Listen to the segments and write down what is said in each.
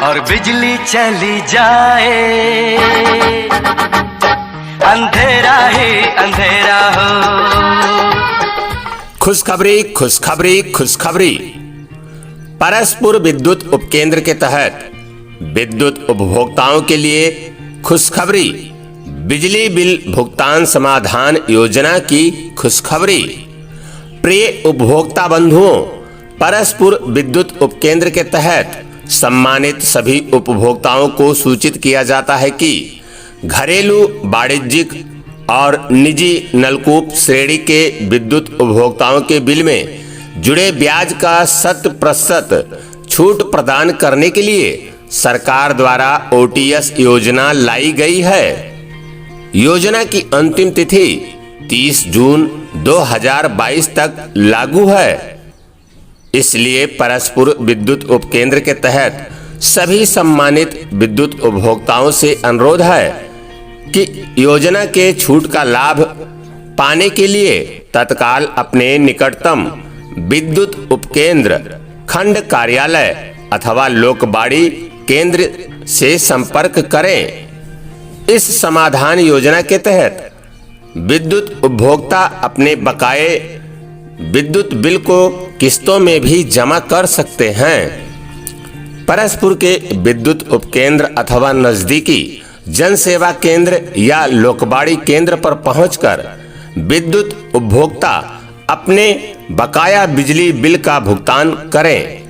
और बिजली चली जाए, अंधेरा ही अंधेरा हो। खुशखबरी खुशखबरी खुशखबरी। परसपुर विद्युत उपकेंद्र के तहत विद्युत उपभोक्ताओं के लिए खुशखबरी। बिजली बिल भुगतान समाधान योजना की खुशखबरी। प्रिय उपभोक्ता बंधुओं, परसपुर विद्युत उपकेंद्र के तहत सम्मानित सभी उपभोक्ताओं को सूचित किया जाता है कि घरेलू, वाणिज्यिक और निजी नलकूप श्रेणी के विद्युत उपभोक्ताओं के बिल में जुड़े ब्याज का 100% छूट प्रदान करने के लिए सरकार द्वारा ओटीएस योजना लाई गई है। योजना की अंतिम तिथि 30 जून 2022 तक लागू है। इसलिए परसपुर विद्युत उपकेंद्र के तहत सभी सम्मानित विद्युत उपभोक्ताओं से अनुरोध है कि योजना के छूट का लाभ पाने के लिए तत्काल अपने निकटतम विद्युत उपकेंद्र, खंड कार्यालय अथवा लोकबाड़ी केंद्र से संपर्क करें। इस समाधान योजना के तहत विद्युत उपभोक्ता अपने बकाये विद्युत बिल को किस्तों में भी जमा कर सकते हैं। परसपुर के विद्युत उपकेंद्र अथवा नजदीकी जन सेवा केंद्र या लोकबाड़ी केंद्र पर पहुंचकर विद्युत उपभोक्ता अपने बकाया बिजली बिल का भुगतान करें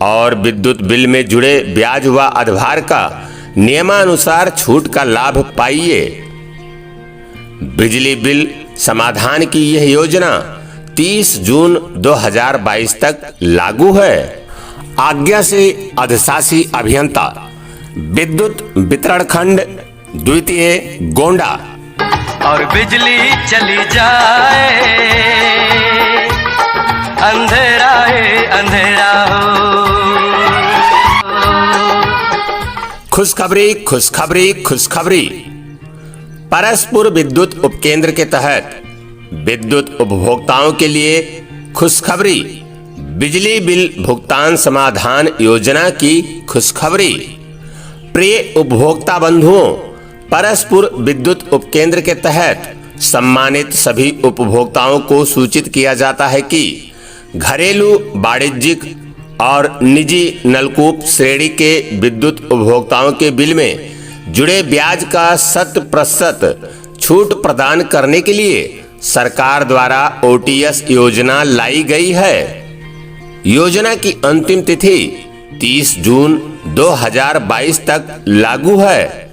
और विद्युत बिल में जुड़े ब्याज व अधिभार का नियमानुसार छूट का लाभ पाइए। बिजली बिल समाधान की यह योजना 30 जून 2022 तक लागू है। आज्ञा से अधिशासी अभियंता, विद्युत वितरण खंड द्वितीय, गोंडा। और बिजली चली जाए, अंधेरा ही अंधेरा हो। खुशखबरी खुशखबरी खुशखबरी। परसपुर विद्युत उपकेंद्र के तहत विद्युत उपभोक्ताओं के लिए खुशखबरी। बिजली बिल भुगतान समाधान योजना की खुशखबरी। प्रिय उपभोक्ता बंधुओं, परसपुर विद्युत उपकेंद्र के तहत सम्मानित सभी उपभोक्ताओं को सूचित किया जाता है कि घरेलू, वाणिज्यिक और निजी नलकूप श्रेणी के विद्युत उपभोक्ताओं के बिल में जुड़े ब्याज का 100% छूट प्रदान करने के लिए सरकार द्वारा ओटीएस योजना लाई गई है। योजना की अंतिम तिथि 30 जून 2022 तक लागू है।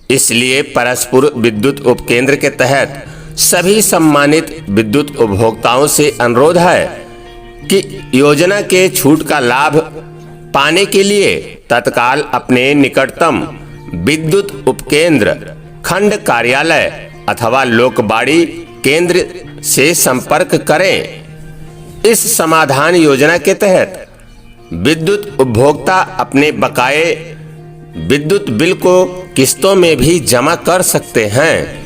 इसलिए परसपुर विद्युत उपकेंद्र के तहत सभी सम्मानित विद्युत उपभोक्ताओं से अनुरोध है कि योजना के छूट का लाभ पाने के लिए तत्काल अपने निकटतम विद्युत उपकेंद्र, खंड कार्यालय अथवा लोकबाड़ी केंद्र से संपर्क करें। इस समाधान योजना के तहत विद्युत उपभोक्ता अपने बकाये विद्युत बिल को किस्तों में भी जमा कर सकते हैं।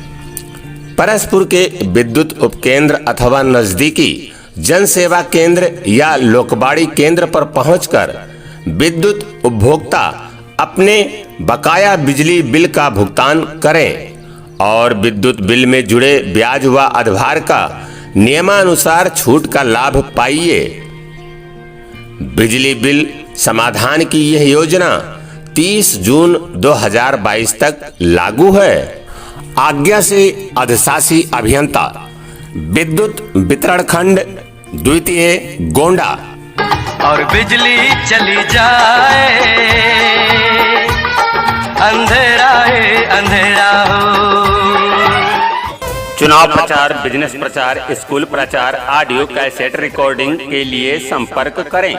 परसपुर के विद्युत उपकेंद्र अथवा नजदीकी जन सेवा केंद्र या लोकबाड़ी केंद्र पर पहुंचकर विद्युत उपभोक्ता अपने बकाया बिजली बिल का भुगतान करें और विद्युत बिल में जुड़े ब्याज व अधिभार का नियमानुसार छूट का लाभ पाइए। बिजली बिल समाधान की यह योजना 30 जून 2022 तक लागू है। आज्ञा से अधिशासी अभियंता, विद्युत वितरण खंड द्वितीय, गोंडा। और बिजली चली जाए, अंधेरा ही अंधेरा हो। चुनाव प्रचार, बिजनेस प्रचार, स्कूल प्रचार, ऑडियो कैसेट रिकॉर्डिंग के लिए संपर्क करें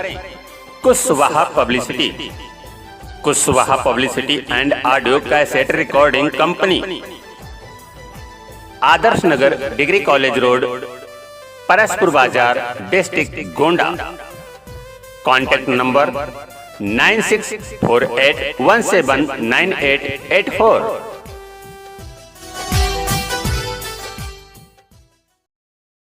Kushwaha publicity. Kushwaha publicity and audio cassette recording company, Adarsh Nagar, degree college road, Paraspur बाजार, डिस्ट्रिक्ट गोंडा। Contact number 9648179884।